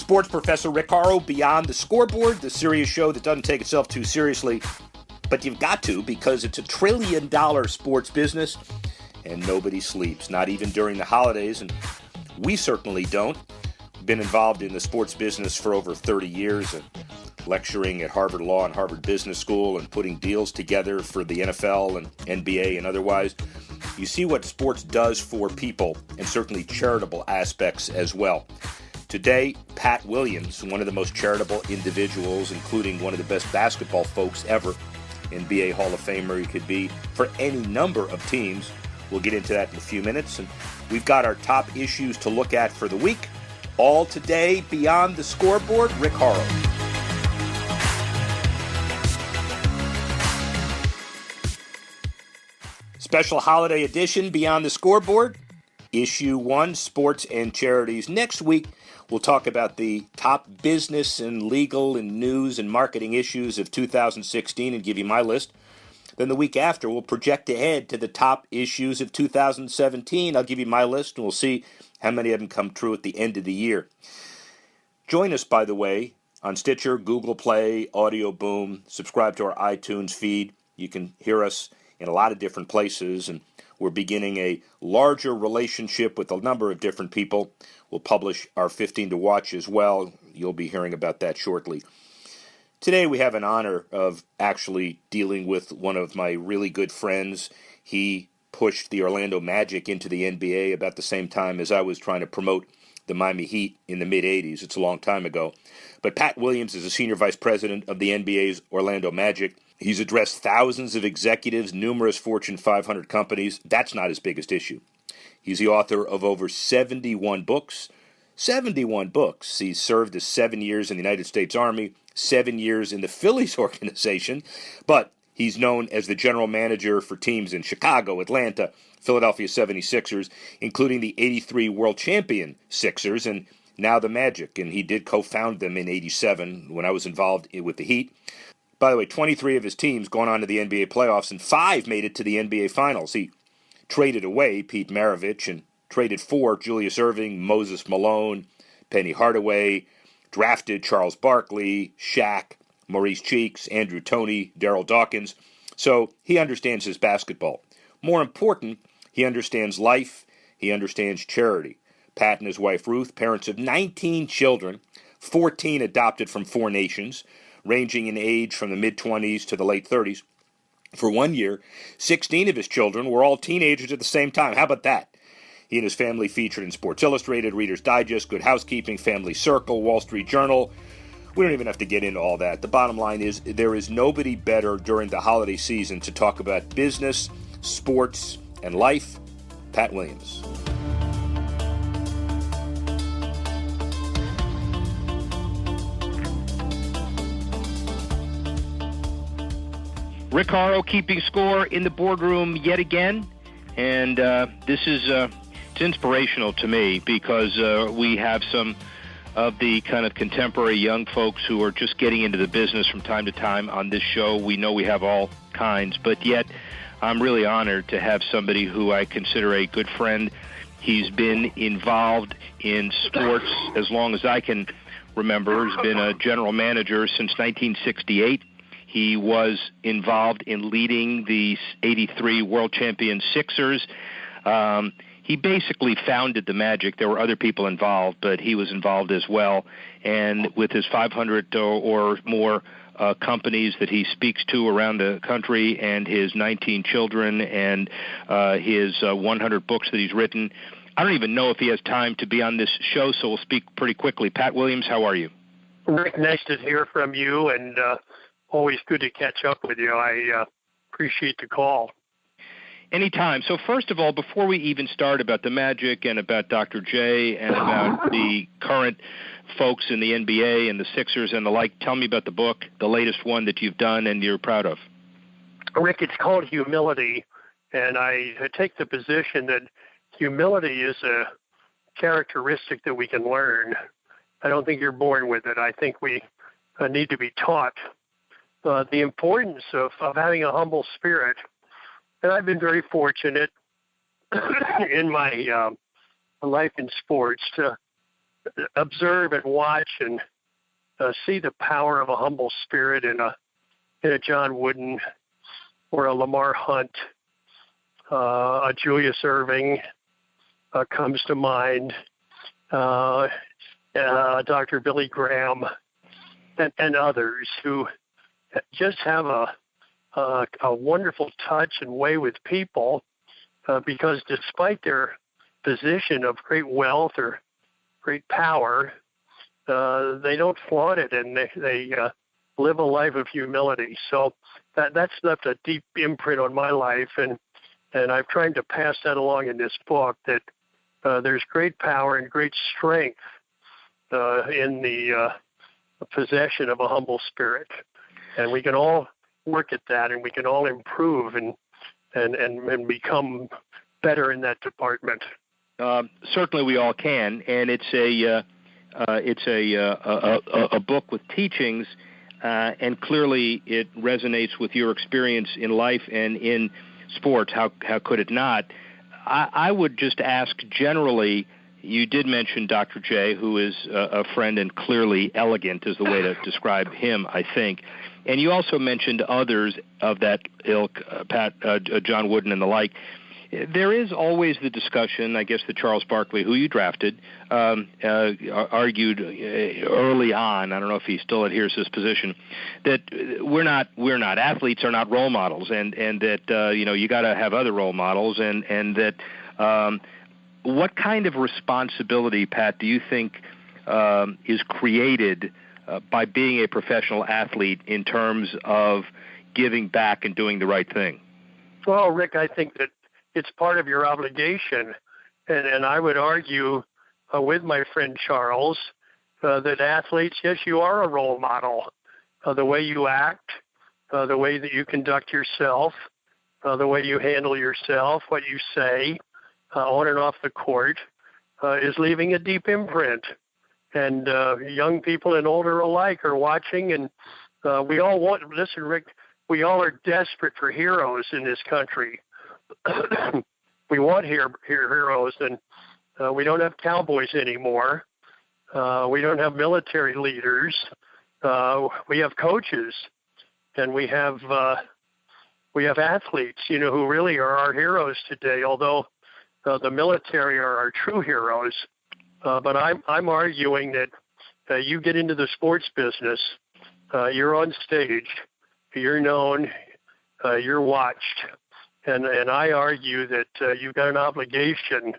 Sports professor Rick Horrow, Beyond the Scoreboard, the serious show that doesn't take itself too seriously, but you've got to because it's $1 trillion sports business and nobody sleeps, not even during the holidays, and we certainly don't. Been involved in the sports business for over 30 years and lecturing at Harvard Law and Harvard Business School and putting deals together for the NFL and NBA and otherwise. You see what sports does for people and certainly charitable aspects as well. Today, Pat Williams, one of the most charitable individuals, including one of the best basketball folks ever, NBA Hall of Famer he could be for any number of teams. We'll get into that in a few minutes. And we've got our top issues to look at for the week. All today, Beyond the Scoreboard, Rick Horrow. Special holiday edition, Beyond the Scoreboard. Issue 1, Sports and Charities. Next week, we'll talk about the top business and legal and news and marketing issues of 2016 and give you my list. Then the week after, we'll project ahead to the top issues of 2017. I'll give you my list, and we'll see how many of them come true at the end of the year. Join us, by the way, on Stitcher, Google Play, Audio Boom. Subscribe to our iTunes feed. You can hear us in a lot of different places, and we're beginning a larger relationship with a number of different people. We'll publish our 15 to watch as well. You'll be hearing about that shortly. Today we have an honor of actually dealing with one of my really good friends. He pushed the Orlando Magic into the NBA about the same time as I was trying to promote the Miami Heat in the mid-'80s. It's a long time ago. But Pat Williams is a senior vice president of the NBA's Orlando Magic. He's addressed thousands of executives, numerous Fortune 500 companies. That's not his biggest issue. He's the author of over 71 books. 71 books. He's served as 7 years in the United States Army, 7 years in the Phillies organization, but he's known as the general manager for teams in Chicago, Atlanta, Philadelphia 76ers, including the 83 world champion Sixers, and now the Magic, and he did co-found them in 87 when I was involved with the Heat. By the way, 23 of his teams gone on to the NBA playoffs, and 5 made it to the NBA Finals. He traded away Pete Maravich and traded for Julius Erving, Moses Malone, Penny Hardaway, drafted Charles Barkley, Shaq, Maurice Cheeks, Andrew Toney, Darryl Dawkins. So he understands his basketball. More important, he understands life. He understands charity. Pat and his wife Ruth, parents of 19 children, 14 adopted from 4 nations, ranging in age from the mid-20s to the late 30s. For 1 year, 16 of his children were all teenagers at the same time. How about that? He and his family featured in Sports Illustrated, Reader's Digest, Good Housekeeping, Family Circle, Wall Street Journal. We don't even have to get into all that. The bottom line is there is nobody better during the holiday season to talk about business, sports, and life. Pat Williams. Rick Horrow keeping score in the boardroom yet again, and this is it's inspirational to me because we have some of the kind of contemporary young folks who are just getting into the business from time to time on this show. We know we have all kinds, but yet I'm really honored to have somebody who I consider a good friend. He's been involved in sports as long as I can remember. He's been a general manager since 1968. He was involved in leading the 83 world champion Sixers. He basically founded the Magic. There were other people involved, but he was involved as well. And with his 500 or more companies that he speaks to around the country and his 19 children and his 100 books that he's written, I don't even know if he has time to be on this show, so we'll speak pretty quickly. Pat Williams, how are you? Rick, nice to hear from you, and always good to catch up with you. I appreciate the call. Anytime. So first of all, before we even start about the Magic and about Dr. J and about the current folks in the NBA and the Sixers and the like, tell me about the book, the latest one that you've done and you're proud of. Rick, it's called Humility, and I take the position that humility is a characteristic that we can learn. I don't think you're born with it. I think we need to be taught the importance of having a humble spirit. And I've been very fortunate in my life in sports to observe and watch and see the power of a humble spirit in a John Wooden or a Lamar Hunt, a Julius Erving comes to mind, Dr. Billy Graham, and others who just have a wonderful touch and way with people, because despite their position of great wealth or great power, they don't flaunt it, and they live a life of humility. So that's left a deep imprint on my life, and I've tried to pass that along in this book, that there's great power and great strength in the possession of a humble spirit, and we can all work at that, and we can all improve and become better in that department. Certainly, we all can, and it's a book with teachings, and clearly it resonates with your experience in life and in sports. How could it not? I would just ask generally. You did mention Dr. J, who is a friend and clearly elegant is the way to describe him, I think. And you also mentioned others of that ilk, John Wooden and the like. There is always the discussion, I guess, that Charles Barkley, who you drafted, argued early on, I don't know if he still adheres to this position, that we're not athletes are not role models, and that you got to have other role models, and that what kind of responsibility, Pat, do you think is created by being a professional athlete in terms of giving back and doing the right thing? Well, Rick, I think that it's part of your obligation. And I would argue with my friend Charles that athletes, yes, you are a role model. The way you act, the way that you conduct yourself, the way you handle yourself, what you say on and off the court is leaving a deep imprint. And young people and older alike are watching, and we all want, listen, Rick, we all are desperate for heroes in this country. We want heroes, and we don't have cowboys anymore. We don't have military leaders. We have coaches, and we have athletes, who really are our heroes today. Although the military are our true heroes, but I'm arguing that you get into the sports business, you're on stage, you're known, you're watched. And I argue that you've got an obligation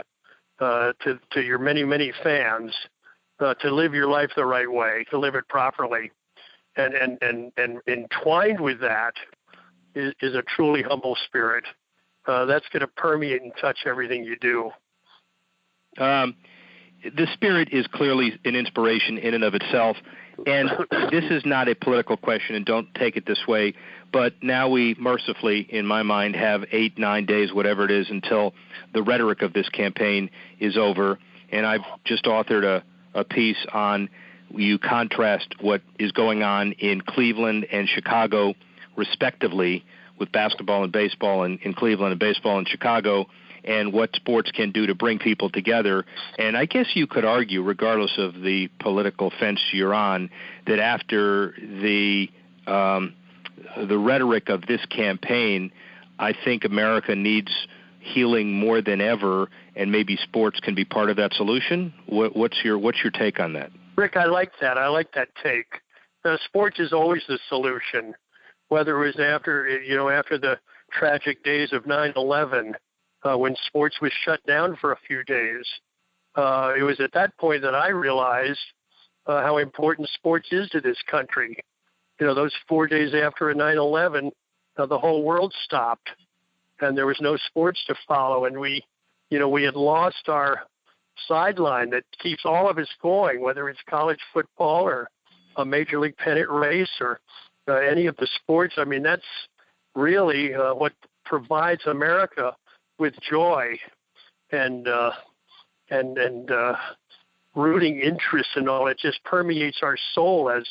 to your many, many fans to live your life the right way, to live it properly. And entwined with that is a truly humble spirit. That's going to permeate and touch everything you do. The spirit is clearly an inspiration in and of itself. And this is not a political question, and don't take it this way, but now we mercifully, in my mind, have 8-9 days, whatever it is, until the rhetoric of this campaign is over. And I've just authored a piece on, you contrast what is going on in Cleveland and Chicago, respectively, with basketball and baseball in Cleveland and baseball in Chicago, and what sports can do to bring people together. And I guess you could argue, regardless of the political fence you're on, that after the rhetoric of this campaign, I think America needs healing more than ever, and maybe sports can be part of that solution. What's your take on that? Rick, I like that. I like that take. Sports is always the solution, whether it was after the tragic days of 9/11, when sports was shut down for a few days. It was at that point that I realized how important sports is to this country. Those 4 days after 9/11, the whole world stopped, and there was no sports to follow, and we had lost our sideline that keeps all of us going, whether it's college football or a major league pennant race or any of the sports. I mean, that's really what provides America with joy and rooting interest and all. It just permeates our soul as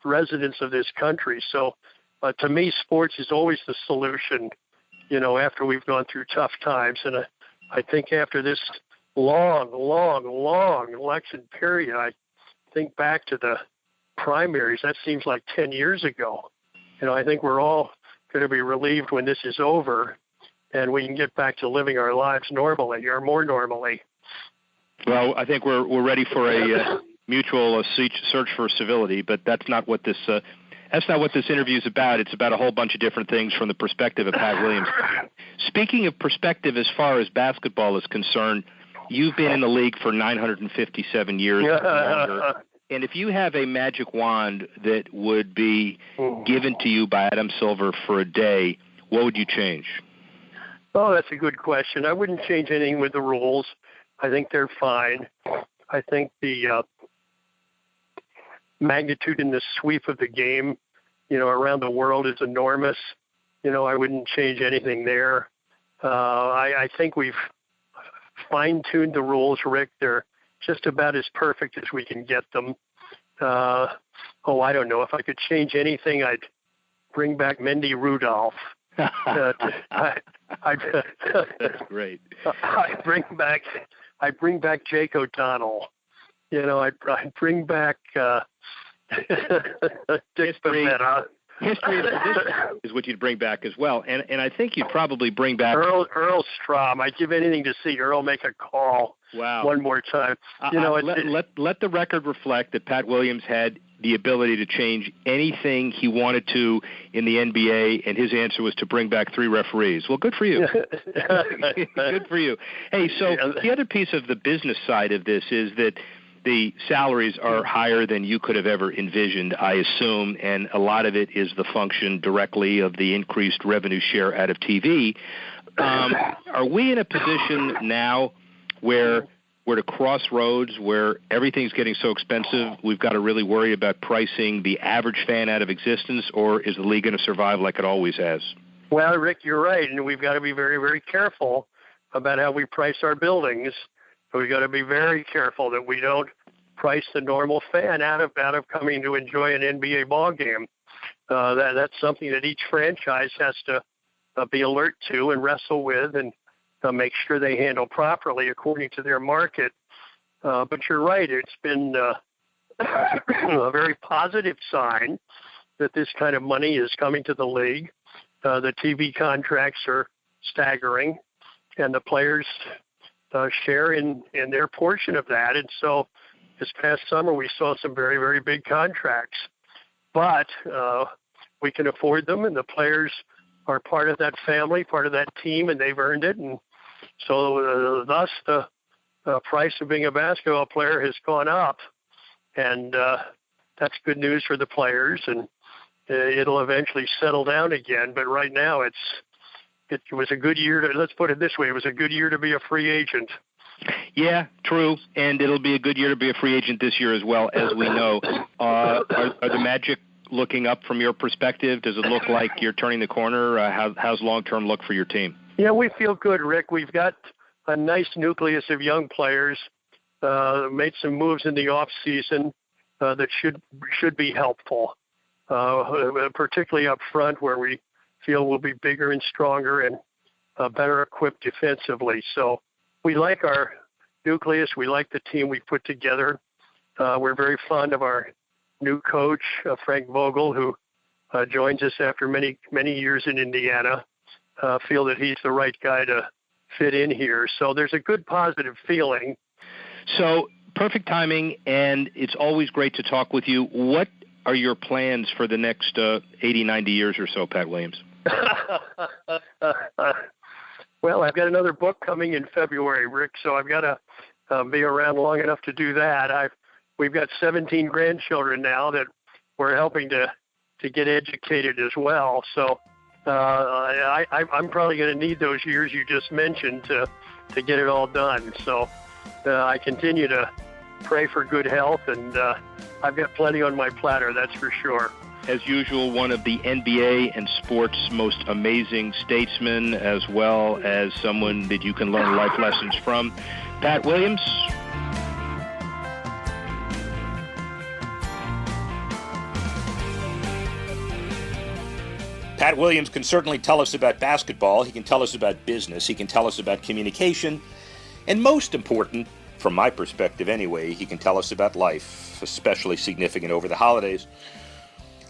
residents of this country. So to me, sports is always the solution, after we've gone through tough times. And I think after this long election period. I think back to the primaries. That seems like 10 years ago. I think we're all going to be relieved when this is over and we can get back to living our lives normally or more normally. Well, I think we're ready for a mutual search for civility, but that's not what this interview is about. It's about a whole bunch of different things from the perspective of Pat Williams. Speaking of perspective, as far as basketball is concerned, you've been in the league for 957 years. And if you have a magic wand that would be given to you by Adam Silver for a day, what would you change? Oh, that's a good question. I wouldn't change anything with the rules. I think they're fine. I think the magnitude and the sweep of the game, around the world is enormous. I wouldn't change anything there. I think we've fine-tuned the rules, Rick. They're just about as perfect as we can get them. I don't know. If I could change anything, I'd bring back Mendy Rudolph. That's great. I'd bring back Jake O'Donnell. I'd bring back Dick Bavetta. History of position is what you'd bring back as well, and I think you'd probably bring back Earl Strom. I'd give anything to see Earl make a call. Wow. One more time. Let the record reflect that Pat Williams had the ability to change anything he wanted to in the NBA, and his answer was to bring back 3 referees. Well, good for you. Good for you. Hey, so the other piece of the business side of this is that the salaries are higher than you could have ever envisioned, I assume, and a lot of it is the function directly of the increased revenue share out of TV. Are we in a position now where we're at a crossroads where everything's getting so expensive, we've got to really worry about pricing the average fan out of existence, or is the league going to survive like it always has? Well, Rick, you're right, and we've got to be very, very careful about how we price our buildings. We've got to be very careful that we don't price the normal fan out of coming to enjoy an NBA ball game. That's something that each franchise has to be alert to and wrestle with and make sure they handle properly according to their market. But you're right, it's been a very positive sign that this kind of money is coming to the league. The TV contracts are staggering, and the players share in their portion of that. And so this past summer we saw some very, very big contracts. But we can afford them, and the players are part of that family, part of that team, and they've earned it. And so thus the price of being a basketball player has gone up. And that's good news for the players, and it'll eventually settle down again. But right now it was a good year let's put it this way, it was a good year to be a free agent. Yeah, true, and it'll be a good year to be a free agent this year as well, as we know. Are the Magic looking up from your perspective? Does it look like you're turning the corner? How's long-term look for your team? Yeah, we feel good, Rick. We've got a nice nucleus of young players, made some moves in the off-season that should be helpful, particularly up front where we feel we'll be bigger and stronger and better equipped defensively. So we like our nucleus. We like the team we put together. We're very fond of our new coach, Frank Vogel, who joins us after many, many years in Indiana. Feel that he's the right guy to fit in here. So there's a good positive feeling. So perfect timing, and it's always great to talk with you. What are your plans for the next 80, 90 years or so, Pat Williams? Well, I've got another book coming in February, Rick, so I've got to be around long enough to do that. We've got 17 grandchildren now that we're helping to get educated as well. So I'm probably going to need those years you just mentioned to get it all done. So I continue to pray for good health, and I've got plenty on my platter, that's for sure. As usual, one of the NBA and sports most amazing statesmen, as well as someone that you can learn life lessons from. Pat Williams. Pat Williams can certainly tell us about basketball. He can tell us about business. He can tell us about communication. And most important, from my perspective anyway, he can tell us about life, especially significant over the holidays.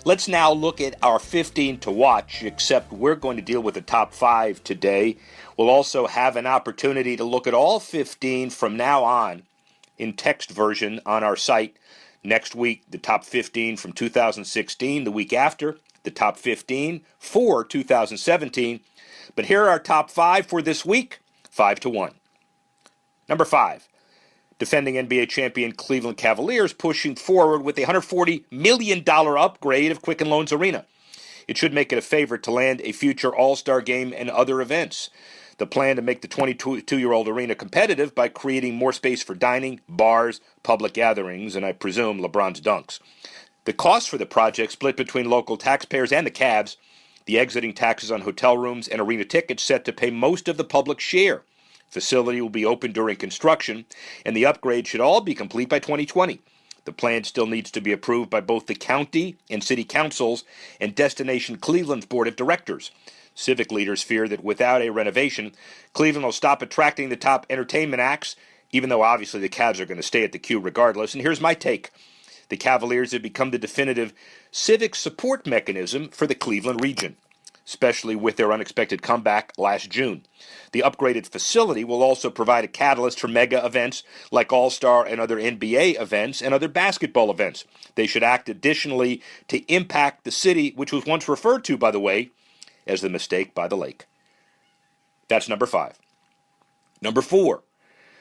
Let's now look at our 15 to watch, except we're going to deal with the top 5 today. We'll also have an opportunity to look at all 15 from now on in text version on our site. Next week, the top 15 from 2016. The week after, the top 15 for 2017. But here are our top 5 for this week, 5 to 1. Number 5. Defending NBA champion Cleveland Cavaliers pushing forward with a $140 million upgrade of Quicken Loans Arena. It should make it a favorite to land a future All-Star game and other events. The plan to make the 22-year-old arena competitive by creating more space for dining, bars, public gatherings, and I presume LeBron's dunks. The cost for the project split between local taxpayers and the Cavs. The exiting taxes on hotel rooms and arena tickets set to pay most of the public share. Facility will be open during construction, and the upgrade should all be complete by 2020. The plan still needs to be approved by both the county and city councils and Destination Cleveland's board of directors. Civic leaders fear that without a renovation, Cleveland will stop attracting the top entertainment acts, even though obviously the Cavs are going to stay at the queue regardless. And here's my take. The Cavaliers have become the definitive civic support mechanism for the Cleveland region, especially with their unexpected comeback last June. The upgraded facility will also provide a catalyst for mega events like All-Star and other NBA events and other basketball events. They should act additionally to impact the city, which was once referred to, by the way, as the mistake by the lake. That's number 5. Number 4.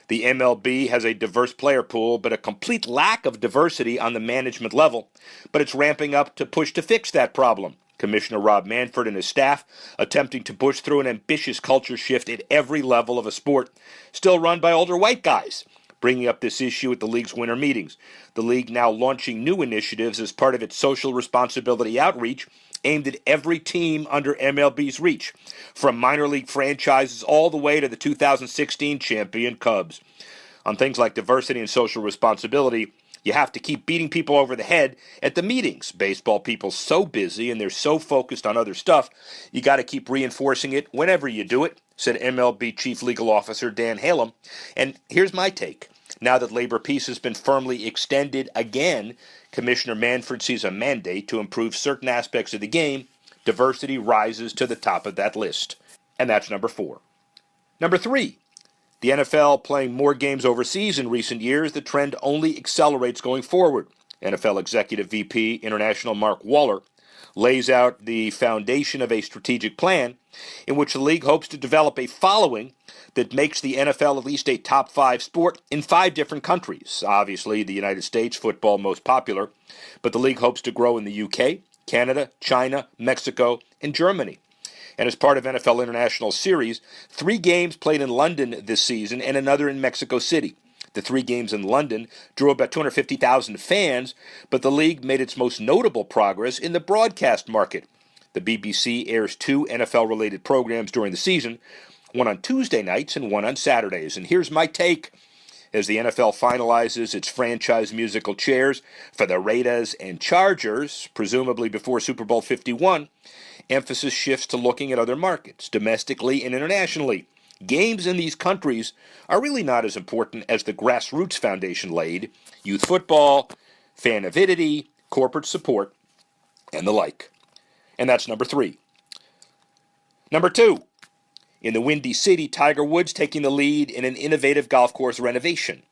The MLB has a diverse player pool, but a complete lack of diversity on the management level. But it's ramping up to push to fix that problem. Commissioner Rob Manfred and his staff attempting to push through an ambitious culture shift at every level of a sport, still run by older white guys, bringing up this issue at the league's winter meetings. The league now launching new initiatives as part of its social responsibility outreach aimed at every team under MLB's reach, from minor league franchises all the way to the 2016 champion Cubs. On things like diversity and social responsibility, you have to keep beating people over the head at the meetings. Baseball people so busy and they're so focused on other stuff, you got to keep reinforcing it whenever you do it, said MLB Chief Legal Officer Dan Halem. And here's my take. Now that labor peace has been firmly extended again, Commissioner Manfred sees a mandate to improve certain aspects of the game. Diversity rises to the top of that list. And that's number 4. Number 3. The NFL playing more games overseas in recent years, the trend only accelerates going forward. NFL Executive VP International Mark Waller lays out the foundation of a strategic plan in which the league hopes to develop a following that makes the NFL at least a top 5 sport in 5 different countries. Obviously, the United States, football most popular, but the league hopes to grow in the UK, Canada, China, Mexico, and Germany. And as part of NFL International Series, 3 games played in London this season and another in Mexico City. The 3 games in London drew about 250,000 fans, but the league made its most notable progress in the broadcast market. The BBC airs 2 NFL-related programs during the season, one on Tuesday nights and one on Saturdays. And here's my take. As the NFL finalizes its franchise musical chairs for the Raiders and Chargers, presumably before Super Bowl 51, emphasis shifts to looking at other markets, domestically and internationally. Games in these countries are really not as important as the grassroots foundation laid: youth football, fan avidity, corporate support, and the like. And that's number 3. Number 2. In the Windy City, Tiger Woods taking the lead in an innovative golf course renovation.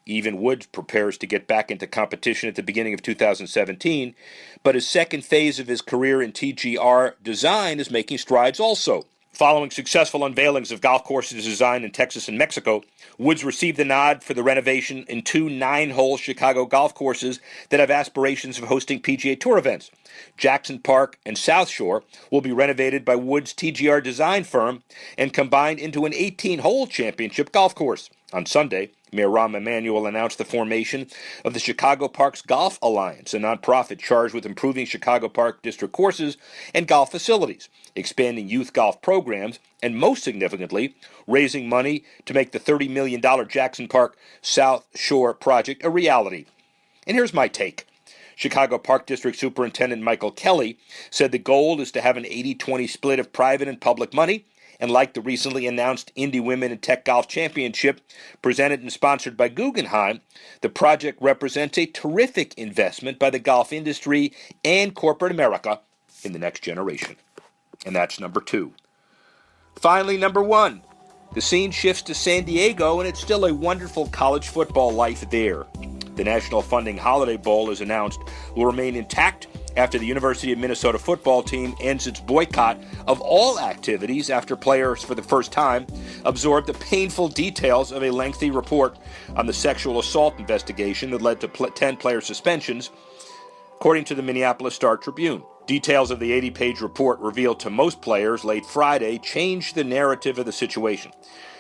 Even Woods prepares to get back into competition at the beginning of 2017, but his second phase of his career in TGR design is making strides also. Following successful unveilings of golf courses designed in Texas and Mexico, Woods received the nod for the renovation in 2 9-hole Chicago golf courses that have aspirations of hosting PGA Tour events. Jackson Park and South Shore will be renovated by Woods' TGR design firm and combined into an 18-hole championship golf course. On Sunday, Mayor Rahm Emanuel announced the formation of the Chicago Parks Golf Alliance, a nonprofit charged with improving Chicago Park District courses and golf facilities, expanding youth golf programs, and most significantly, raising money to make the $30 million Jackson Park South Shore project a reality. And here's my take. Chicago Park District Superintendent Michael Kelly said the goal is to have an 80-20 split of private and public money, And like the recently announced Indy Women and Tech Golf Championship, presented and sponsored by Guggenheim, the project represents a terrific investment by the golf industry and corporate America in the next generation. And that's number 2. Finally, number 1. The scene shifts to San Diego, and it's still a wonderful college football life there. The National Funding Holiday Bowl, as announced, will remain intact after the University of Minnesota football team ends its boycott of all activities after players, for the first time, absorbed the painful details of a lengthy report on the sexual assault investigation that led to 10 player suspensions, according to the Minneapolis Star-Tribune. Details of the 80-page report revealed to most players late Friday changed the narrative of the situation.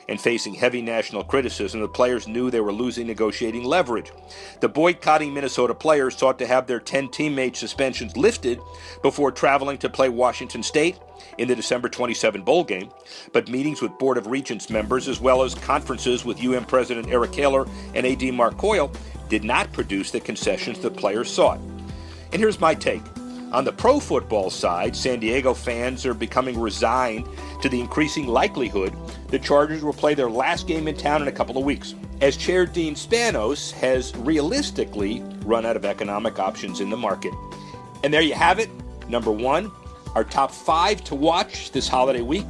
And facing heavy national criticism, the players knew they were losing negotiating leverage. The boycotting Minnesota players sought to have their 10 teammate suspensions lifted before traveling to play Washington State in the December 27 bowl game, but meetings with Board of Regents members, as well as conferences with UM President Eric Kaler and AD Mark Coyle, did not produce the concessions the players sought. And here's my take. On the pro football side, San Diego fans are becoming resigned to the increasing likelihood the Chargers will play their last game in town in a couple of weeks, as Chair Dean Spanos has realistically run out of economic options in the market. And there you have it. Number 1, our top 5 to watch this holiday week,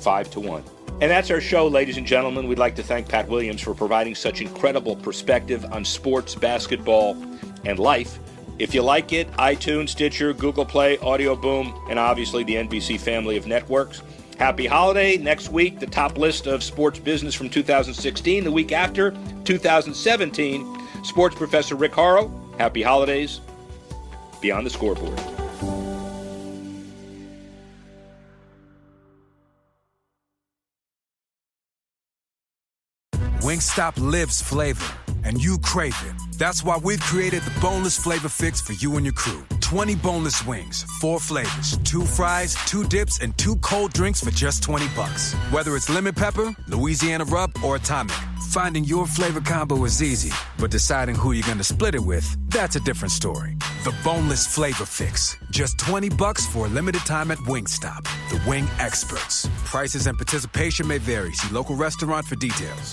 5-1. And that's our show, ladies and gentlemen. We'd like to thank Pat Williams for providing such incredible perspective on sports, basketball, and life. If you like it, iTunes, Stitcher, Google Play, Audio Boom, and obviously the NBC family of networks. Happy holiday. Next week, the top list of sports business from 2016. The week after, 2017, sports professor Rick Horrow. Happy holidays. Beyond the Scoreboard. Wingstop lives flavor, and you crave it. That's why we've created the Boneless Flavor Fix for you and your crew. 20 boneless wings, 4 flavors, 2 fries, 2 dips, and 2 cold drinks for just $20. Whether it's lemon pepper, Louisiana rub, or atomic, finding your flavor combo is easy, but deciding who you're gonna split it with, that's a different story. The Boneless Flavor Fix. Just $20 for a limited time at Wingstop. The wing experts. Prices and participation may vary. See local restaurant for details.